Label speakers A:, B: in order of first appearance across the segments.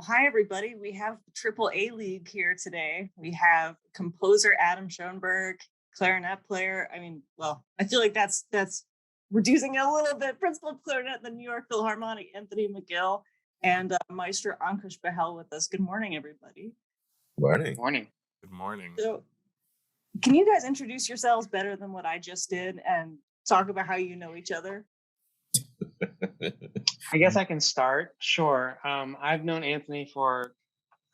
A: hi, everybody. We have the Triple A League here today. We have composer Adam Schoenberg, clarinet player. I feel like that's reducing it a little bit. Principal of clarinet at the New York Philharmonic, Anthony McGill, and Maestro Ankush Bahl with us. Good morning, everybody.
B: Morning.
C: Good morning.
A: So, can you guys introduce yourselves better than what I just did and talk about how you know each other?
D: I guess I can start. Sure. I've known Anthony for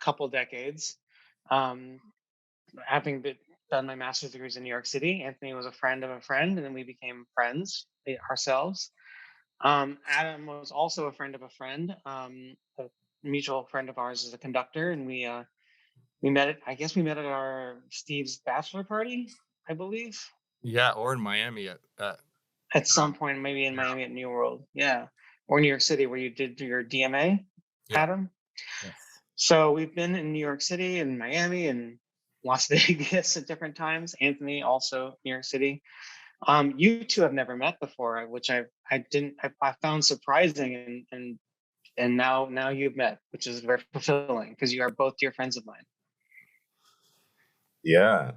D: a couple decades. Having done my master's degrees in New York City, Anthony was a friend of a friend, and then we became friends ourselves. Adam was also a friend of a friend. A mutual friend of ours is a conductor, and we met at our Steve's bachelor party, I believe.
C: Yeah, or in Miami
D: at some point, maybe in Miami at New World. Yeah. Or New York City, where you did your DMA, Adam.
C: Yes.
D: So we've been in New York City and Miami and Las Vegas at different times. Anthony also New York City. You two have never met before, which I found surprising, and now you've met, which is very fulfilling because you are both dear friends of mine.
B: Yeah,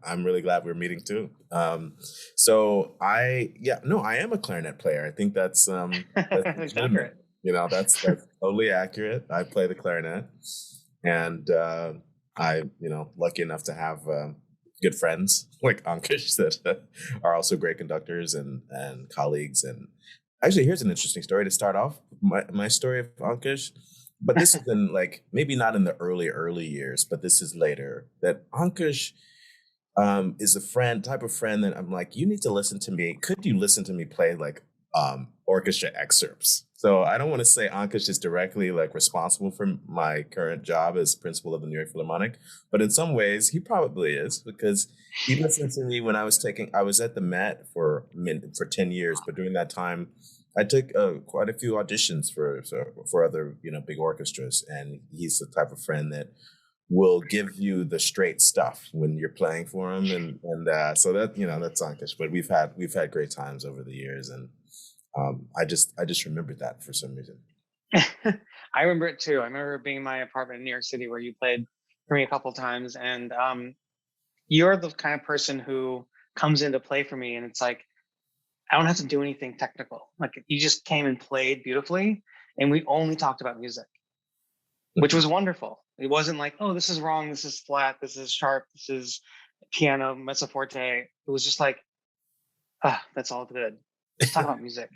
B: I'm really glad we're meeting too. I am a clarinet player. I think that's
D: accurate.
B: That's totally accurate. I play the clarinet, and lucky enough to have good friends like Ankush that are also great conductors and colleagues. And actually, here's an interesting story to start off. My story of Ankush. But this is in maybe not in the early years, but this is later, that Ankush is a type of friend that I'm like, you need to listen to me. Could you listen to me play orchestra excerpts? So I don't want to say Ankush is directly responsible for my current job as principal of the New York Philharmonic, but in some ways he probably is, because he listened to me when I was at the Met for 10 years, but during that time, I took quite a few auditions for other big orchestras, and he's the type of friend that will give you the straight stuff when you're playing for him, and so that that's Ankush. But we've had great times over the years, and I just remembered that for some reason.
D: I remember it too. I remember being in my apartment in New York City where you played for me a couple of times, and you're the kind of person who comes in to play for me, and it's like, I don't have to do anything technical. You just came and played beautifully, and we only talked about music, which was wonderful. It wasn't like, oh, this is wrong, this is flat, this is sharp, this is piano, mezzo forte. It was just like, that's all good. Let's talk about music.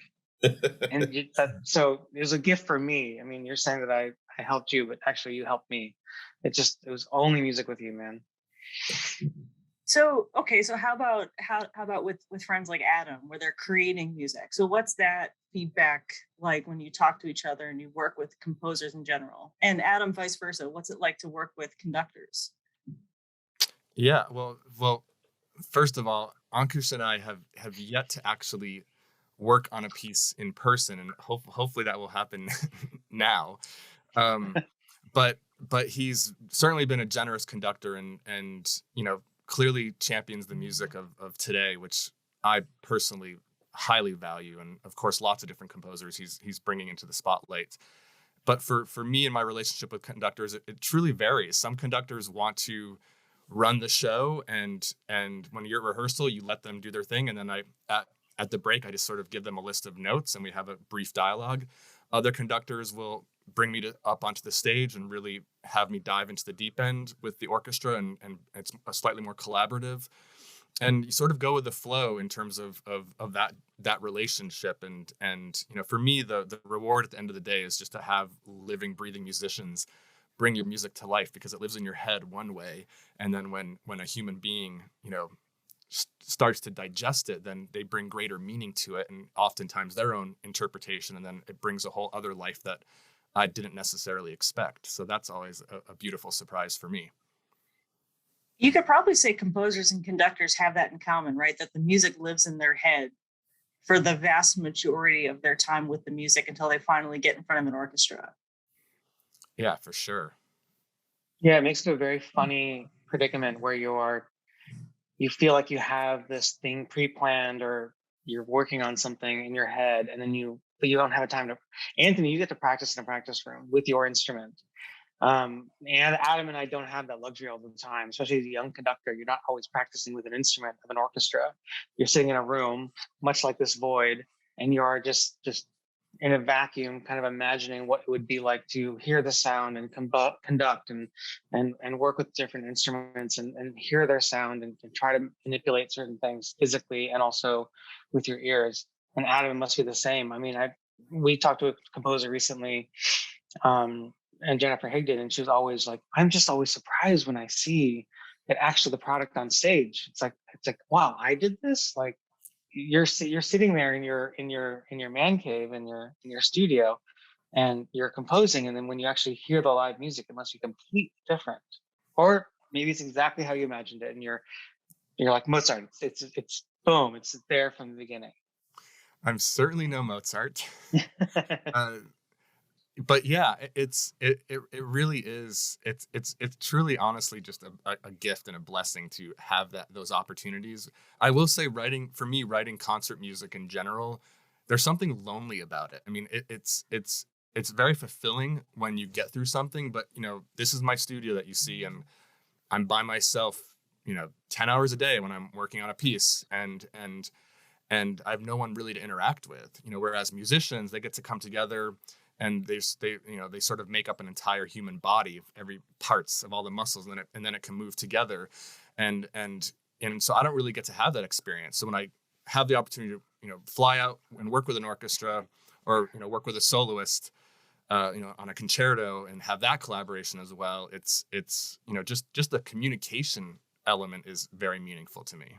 D: So it was a gift for me. I mean, you're saying that I helped you, but actually you helped me. It was only music with you, man.
A: So how about with friends like Adam, where they're creating music? So what's that feedback like when you talk to each other and you work with composers in general? And Adam, vice versa, what's it like to work with conductors?
C: Yeah, well, first of all, Ankush and I have yet to actually work on a piece in person, and hopefully that will happen now. But he's certainly been a generous conductor, and clearly champions the music of today, which I personally highly value. And of course, lots of different composers he's bringing into the spotlight. But for me and my relationship with conductors, it truly varies. Some conductors want to run the show, and when you're at rehearsal, you let them do their thing. And then at the break, I just sort of give them a list of notes and we have a brief dialogue. Other conductors will bring me up onto the stage and really have me dive into the deep end with the orchestra, and it's a slightly more collaborative. And you sort of go with the flow in terms of that relationship. And for me, the reward at the end of the day is just to have living, breathing musicians bring your music to life, because it lives in your head one way, and then when a human being starts to digest it, then they bring greater meaning to it, and oftentimes their own interpretation, and then it brings a whole other life that I didn't necessarily expect. So that's always a beautiful surprise for me.
A: You could probably say composers and conductors have that in common, right? That the music lives in their head for the vast majority of their time with the music until they finally get in front of an orchestra.
C: Yeah, for sure.
D: Yeah, it makes it a very funny predicament where you feel like you have this thing pre-planned, or you're working on something in your head, and then but you don't have a time to. Anthony, you get to practice in a practice room with your instrument, And Adam and I don't have that luxury all the time, especially as a young conductor. You're not always practicing with an instrument of an orchestra. You're sitting in a room, much like this void, and you are just in a vacuum, kind of imagining what it would be like to hear the sound and conduct and work with different instruments and hear their sound and try to manipulate certain things physically and also with your ears. And Adam must be the same. I mean, we talked to a composer recently, and Jennifer Higg did, and she was always like, "I'm just always surprised when I see it actually the product on stage. It's like, wow, I did this. Like, you're sitting there in your man cave in your studio, and you're composing, and then when you actually hear the live music, it must be completely different, or maybe it's exactly how you imagined it, and you're like Mozart. It's boom, it's there from the beginning."
C: I'm certainly no Mozart. But yeah, it really is. It's truly, honestly, just a gift and a blessing to have those opportunities. I will say, writing concert music in general, there's something lonely about it. I mean, it's very fulfilling when you get through something. But this is my studio that you see, and I'm by myself, 10 hours a day when I'm working on a piece, and I have no one really to interact with. Whereas musicians, they get to come together, and they sort of make up an entire human body, every parts of all the muscles, and then it can move together, and so I don't really get to have that experience. So when I have the opportunity to fly out and work with an orchestra, or work with a soloist, on a concerto, and have that collaboration as well, it's just the communication element is very meaningful to me.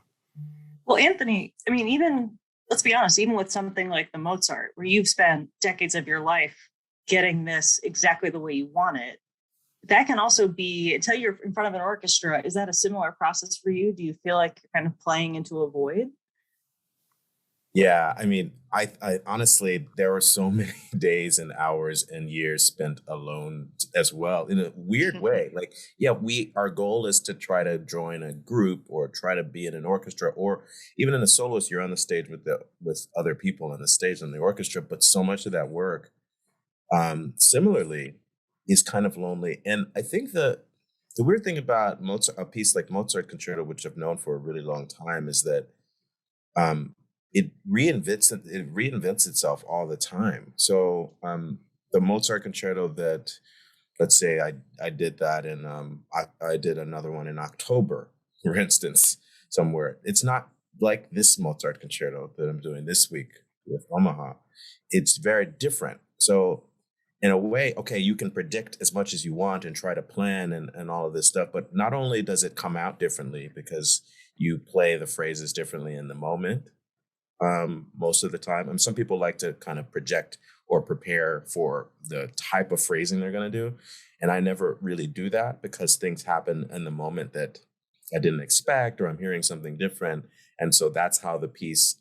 A: Well, Anthony, I mean, even, let's be honest, even with something like the Mozart, where you've spent decades of your life getting this exactly the way you want it, that can also be, until you're in front of an orchestra, is that a similar process for you? Do you feel like you're kind of playing into a void?
B: Yeah, I mean, I honestly, there were so many days and hours and years spent alone as well, in a weird way. Like, yeah, our goal is to try to join a group or try to be in an orchestra, or even in a soloist, you're on the stage with other people on the stage in the orchestra. But so much of that work, similarly, is kind of lonely. And I think the weird thing about Mozart, a piece like Mozart Concerto, which I've known for a really long time, is that um, it reinvents itself all the time. So the Mozart Concerto that, let's say, I did that, and I did another one in October, for instance, somewhere. It's not like this Mozart Concerto that I'm doing this week with Omaha. It's very different. So in a way, okay, you can predict as much as you want and try to plan and all of this stuff, but not only does it come out differently because you play the phrases differently in the moment, most of the time. And some people like to kind of project or prepare for the type of phrasing they're going to do. And I never really do that, because things happen in the moment that I didn't expect, or I'm hearing something different. And so that's how the piece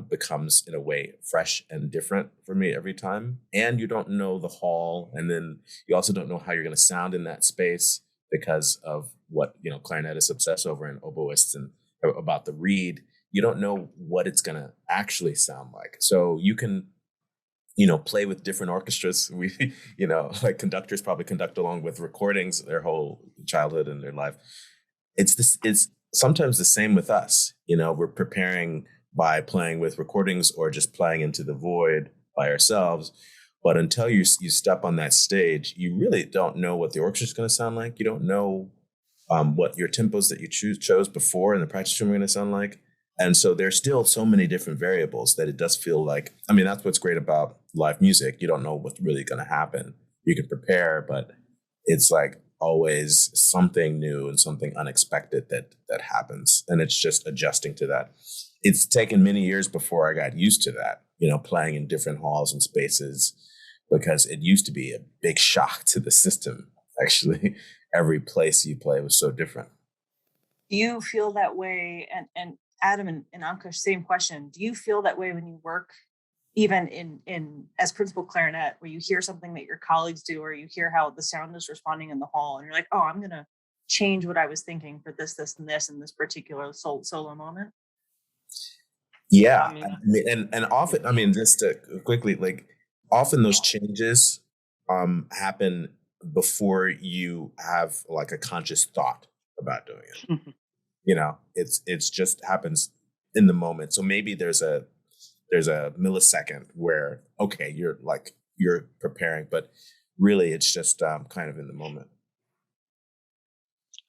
B: becomes, in a way, fresh and different for me every time. And you don't know the hall. And then you also don't know how you're going to sound in that space, because of what, clarinetists obsess over, and oboists, and about the reed. You don't know what it's going to actually sound like. So you can, play with different orchestras. We, like conductors probably conduct along with recordings their whole childhood and their life. It's sometimes the same with us. We're preparing by playing with recordings, or just playing into the void by ourselves. But until you step on that stage, you really don't know what the orchestra is going to sound like. You don't know what your tempos that you chose before in the practice room are going to sound like. And so there's still so many different variables that it does feel like, I mean, that's what's great about live music. You don't know what's really going to happen. You can prepare, but it's like always something new and something unexpected that happens. And it's just adjusting to that. It's taken many years before I got used to that, playing in different halls and spaces, because it used to be a big shock to the system. Actually, every place you play was so different.
A: Do you feel that way? And Adam and Ankush, same question. Do you feel that way when you work, even in as principal clarinet, where you hear something that your colleagues do, or you hear how the sound is responding in the hall, and you're like, oh, I'm going to change what I was thinking for this, and this, in this particular solo moment?
B: Yeah. I mean, and often, just to quickly, like, often those changes happen before you have like a conscious thought about doing it. It's just happens in the moment. So maybe there's a millisecond where, okay, you're preparing, but really it's just kind of in the moment.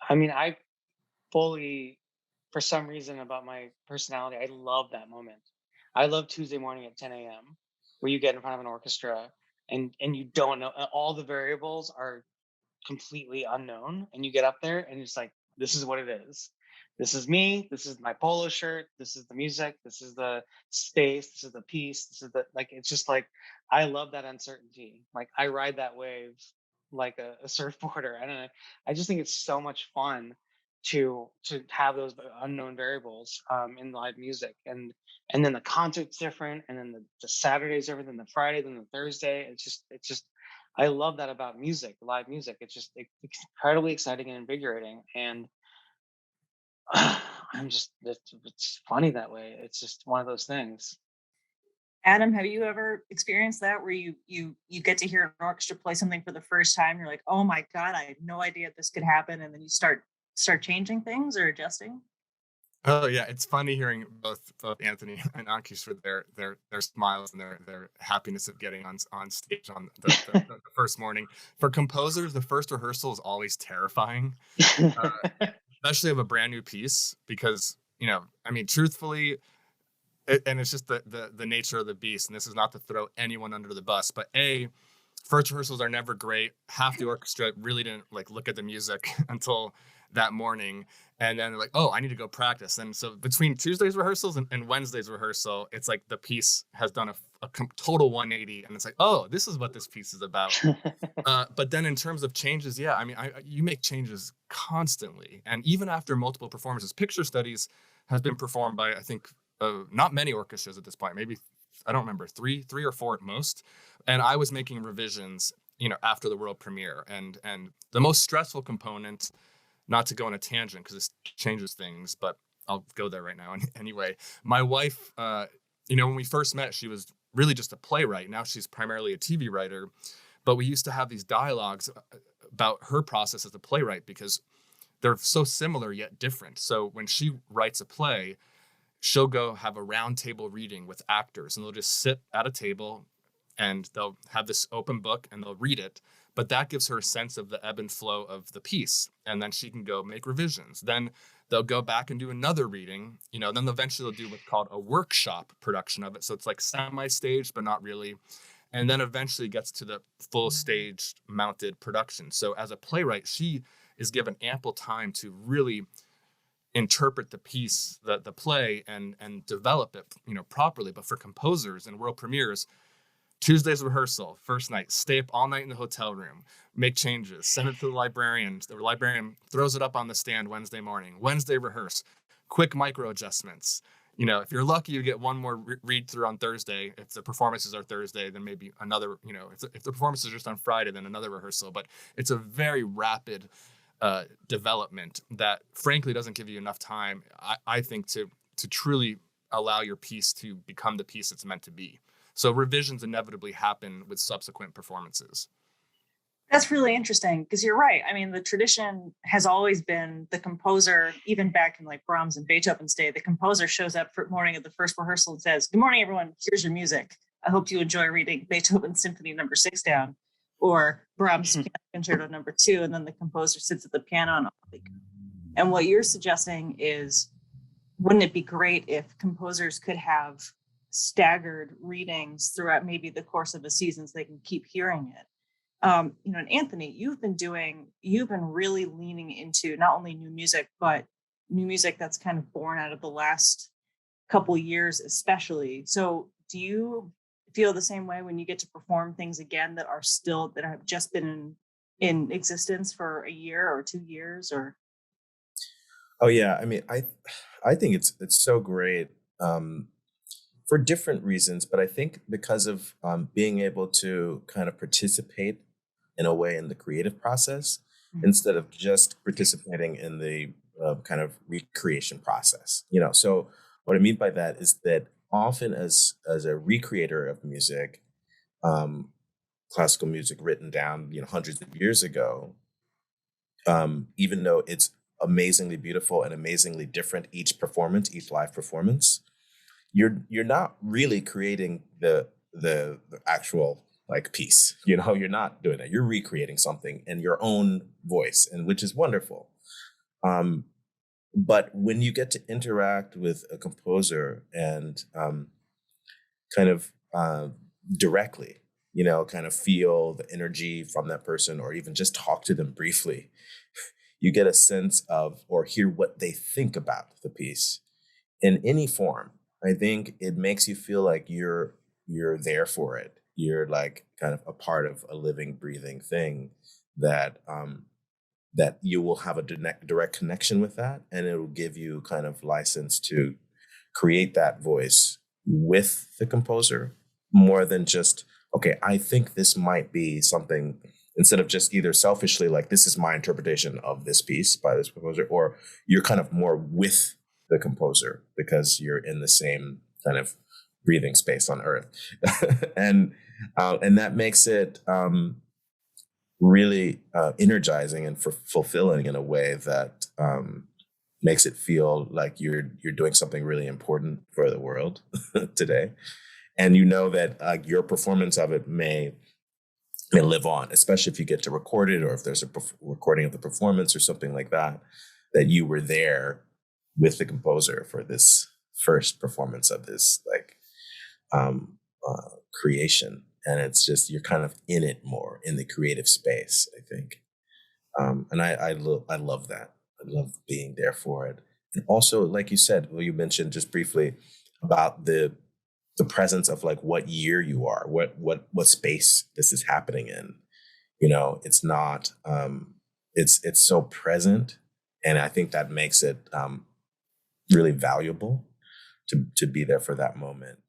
D: I mean, I fully, for some reason about my personality, I love that moment. I love Tuesday morning at 10 a.m. where you get in front of an orchestra and you don't know, all the variables are completely unknown, and you get up there and it's like, this is what it is. This is me. This is my polo shirt. This is the music. This is the space. This is the piece. This is the, like, it's just like, I love that uncertainty. Like, I ride that wave like a surfboarder. I don't know. I just think it's so much fun to have those unknown variables in live music, and then the concert's different, and then the Saturday's different than the Friday, then the Thursday. It's just I love that about music, live music. It's incredibly exciting and invigorating, and it's funny that way. It's just one of those things.
A: Adam, have you ever experienced that where you get to hear an orchestra play something for the first time? You're like, oh my God, I had no idea this could happen. And then you start changing things or adjusting?
C: Oh yeah, it's funny hearing both Anthony and Ankush for their smiles and their happiness of getting on stage on the first morning. For composers, the first rehearsal is always terrifying, especially of a brand new piece, because I mean, truthfully, and it's just the nature of the beast. And this is not to throw anyone under the bus, but first rehearsals are never great. Half the orchestra really didn't look at the music until that morning, and then they're like, oh, I need to go practice. And so between Tuesday's rehearsals and Wednesday's rehearsal, it's like the piece has done a total 180, and it's like, oh, this is what this piece is about. But then in terms of changes, yeah, I mean, you make changes constantly, and even after multiple performances. Picture studies has been performed by, I think, not many orchestras at this point, maybe, I don't remember, three or four at most. And I was making revisions, after the world premiere, and the most stressful component, not to go on a tangent because this changes things, but I'll go there right now anyway. My wife, when we first met, she was really just a playwright. Now she's primarily a TV writer, but we used to have these dialogues about her process as a playwright because they're so similar yet different. So when she writes a play, she'll go have a round table reading with actors, and they'll just sit at a table and they'll have this open book and they'll read it. But that gives her a sense of the ebb and flow of the piece. And then she can go make revisions. Then they'll go back and do another reading, then eventually they'll do what's called a workshop production of it. So it's like semi-staged, but not really. And then eventually gets to the full staged mounted production. So as a playwright, she is given ample time to really interpret the piece, the play, and develop it, properly. But for composers and world premieres, Tuesday's rehearsal, first night, stay up all night in the hotel room, make changes, send it to the librarian. The librarian throws it up on the stand Wednesday morning. Wednesday rehearse, quick micro adjustments. If you're lucky, you get one more read through on Thursday. If the performances are Thursday, then maybe another, if the performance is just on Friday, then another rehearsal. But it's a very rapid development that frankly doesn't give you enough time, I think, to truly allow your piece to become the piece it's meant to be. So revisions inevitably happen with subsequent performances.
A: That's really interesting because you're right. I mean, the tradition has always been the composer, even back in like Brahms and Beethoven's day, the composer shows up for morning of the first rehearsal and says, good morning, everyone. Here's your music. I hope you enjoy reading Beethoven's Symphony No. 6 down, or Brahms Concerto No. 2. And then the composer sits at the piano. And what you're suggesting is, wouldn't it be great if composers could have staggered readings throughout maybe the course of a season so they can keep hearing it? And Anthony, you've been really leaning into not only new music, but new music that's kind of born out of the last couple years, especially. So do you feel the same way when you get to perform things again that have just been in existence for a year or 2 years? Or
B: Oh yeah, I mean, I think it's so great for different reasons, but I think because of being able to kind of participate in a way in the creative process instead of just participating in the kind of recreation process. So what I mean by that is that often as a recreator of music, classical music written down, hundreds of years ago, even though it's amazingly beautiful and amazingly different each live performance, you're not really creating the actual like piece. You're not doing that. You're recreating something in your own voice, and which is wonderful. But when you get to interact with a composer and kind of directly, kind of feel the energy from that person, or even just talk to them briefly, you get a sense of, or hear what they think about the piece in any form. I think it makes you feel like you're there for it. You're like kind of a part of a living, breathing thing that that you will have a direct connection with that, and it will give you kind of license to create that voice with the composer more than just, okay, I think this might be something, instead of just either selfishly like, this is my interpretation of this piece by this composer, or you're kind of more with the composer because you're in the same kind of breathing space on earth. and that makes it really energizing and fulfilling in a way that makes it feel like you're doing something really important for the world today. And that your performance of it may live on, especially if you get to record it, or if there's a recording of the performance or something like that, that you were there with the composer for this first performance of this creation. And it's just, you're kind of in it more, in the creative space, I think. And I love that. I love being there for it. And also, like you said, you mentioned just briefly about the presence of like what year you are, what space this is happening in. It's not, it's so present. And I think that makes it really valuable to be there for that moment.